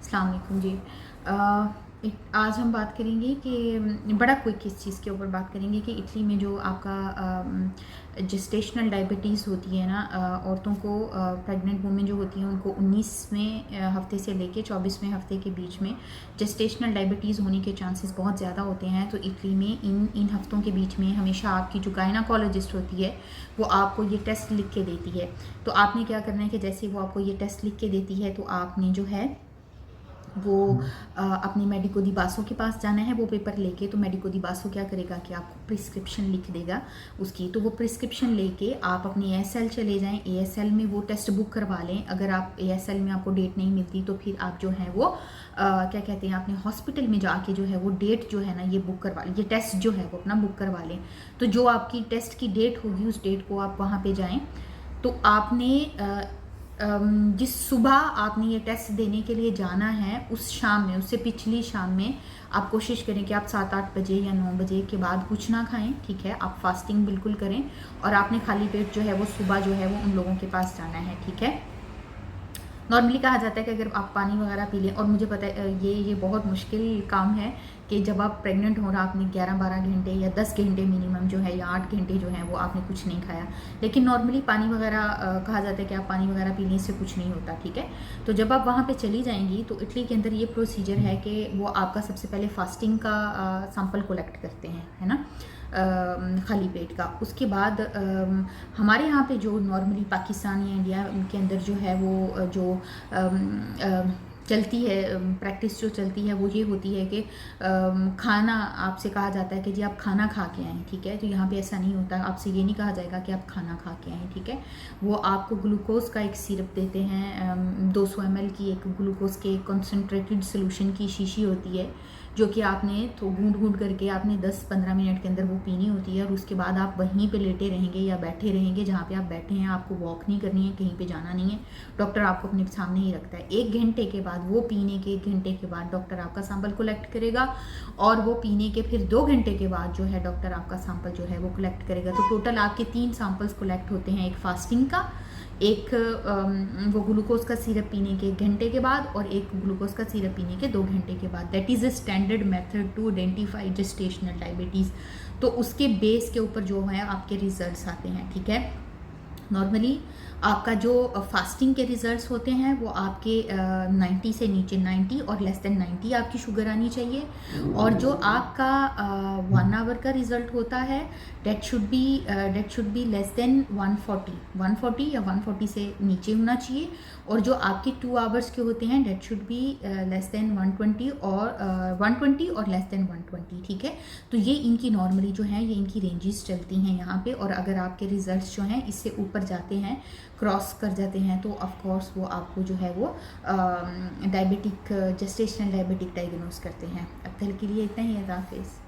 अस्सलाम वालेकुम जी। आज हम बात करेंगे कि बड़ा क्विक इस चीज़ के ऊपर बात करेंगे कि इटली में जो आपका जेस्टेशनल डायबिटीज़ होती है ना, औरतों को प्रेग्नेंट वुमेन जो होती हैं उनको 19वें हफ्ते से लेके 24वें हफ्ते के बीच में जेस्टेशनल डायबिटीज़ होने के चांसेस बहुत ज़्यादा होते हैं। तो इटली में इन इन हफ्तों के बीच में हमेशा आपकी जो गायनाकोलॉजिस्ट होती है वो आपको ये टेस्ट लिख के देती है। तो आपने क्या करना है कि जैसे वो आपको ये टेस्ट लिख के देती है तो आपने जो है वो अपने मेडिको दी बासो के पास जाना है वो पेपर लेके। तो मेडिको दी बासो क्या करेगा कि आपको प्रिस्क्रिप्शन लिख देगा उसकी। तो वो प्रिस्क्रिप्शन लेके आप अपनी ASL चले जाएं, ASL में वो टेस्ट बुक करवा लें। अगर आप ASL में आपको डेट नहीं मिलती तो फिर आप जो है वो क्या कहते हैं अपने हॉस्पिटल में जाके जो है वो डेट जो है ना ये बुक करवा लें, ये टेस्ट जो है वो अपना बुक करवा लें। तो जो आपकी टेस्ट की डेट होगी उस डेट को आप वहाँ पे जाएं। तो आपने जिस सुबह आपने ये टेस्ट देने के लिए जाना है उस शाम में, उससे पिछली शाम में आप कोशिश करें कि आप 7-8 बजे या 9 बजे के बाद कुछ ना खाएं, ठीक है। आप फास्टिंग बिल्कुल करें और आपने खाली पेट जो है वो सुबह जो है वो उन लोगों के पास जाना है, ठीक है। नॉर्मली कहा जाता है कि अगर आप पानी वगैरह पी लें, और मुझे पता है ये बहुत मुश्किल काम है कि जब आप प्रेग्नेंट हो रहा आपने 11-12 घंटे या 10 घंटे मिनिमम जो है या 8 घंटे जो है वो आपने कुछ नहीं खाया, लेकिन नॉर्मली पानी वगैरह कहा जाता है कि आप पानी वगैरह पीने से कुछ नहीं होता, ठीक है। तो जब आप वहाँ पे चली जाएंगी तो इटली के अंदर ये प्रोसीजर है कि वो आपका सबसे पहले फास्टिंग का सैंपल कलेक्ट करते हैं, है ना, खाली पेट का। उसके बाद हमारे यहाँ पे जो नॉर्मली पाकिस्तान या इंडिया के अंदर जो है वो जो चलती है प्रैक्टिस जो चलती है वो ये होती है कि खाना आपसे कहा जाता है कि जी आप खाना खा के आएँ, ठीक है। तो यहाँ पे ऐसा नहीं होता, आपसे ये नहीं कहा जाएगा कि आप खाना खा के आएँ, ठीक है। वो आपको ग्लूकोज का एक सिरप देते हैं, 200 ml की एक ग्लूकोज के कंसनट्रेटेड सोल्यूशन की शीशी होती है जो कि आपने तो घूंट करके आपने 10-15 मिनट के अंदर वो पीनी होती है। और उसके बाद आप वहीं पे लेटे रहेंगे या बैठे रहेंगे जहाँ पे आप बैठे हैं, आपको वॉक नहीं करनी है, कहीं पे जाना नहीं है, डॉक्टर आपको अपने सामने ही रखता है। 1 घंटे के बाद वो पीने के 1 घंटे के बाद डॉक्टर आपका सैंपल कलेक्ट करेगा और वो पीने के फिर 2 घंटे के बाद जो है डॉक्टर आपका सैंपल जो है वो कलेक्ट करेगा। तो टोटल आपके 3 सैंपल्स कलेक्ट होते हैं, एक फास्टिंग का, एक वो ग्लूकोज का सिरप पीने के 1 घंटे के बाद और एक ग्लूकोज का सिरप पीने के 2 घंटे के बाद। That is a standard method to identify gestational diabetes. तो उसके बेस के ऊपर जो है आपके रिजल्ट्स आते हैं, ठीक है। नॉर्मली आपका जो फास्टिंग के रिजल्ट्स होते हैं वो आपके 90 से नीचे, 90 और लेस देन 90 आपकी शुगर आनी चाहिए। और जो आपका 1 आवर का रिजल्ट होता है that should be less than 140 या 140 से नीचे होना चाहिए। और जो आपके 2 आवर्स के होते हैं that should be less than 120 और लेस देन 120, ठीक है। तो ये इनकी नॉर्मली जो है ये इनकी रेंजेस चलती हैं यहाँ पे। और अगर आपके रिजल्ट्स जो हैं इससे ऊपर जाते हैं, क्रॉस कर जाते हैं, तो ऑफ कोर्स वो आपको जो है वो जेस्टेशनल डायबिटिक डायग्नोस करते हैं। अब तक के लिए इतना ही है। अल्लाह हाफिज़।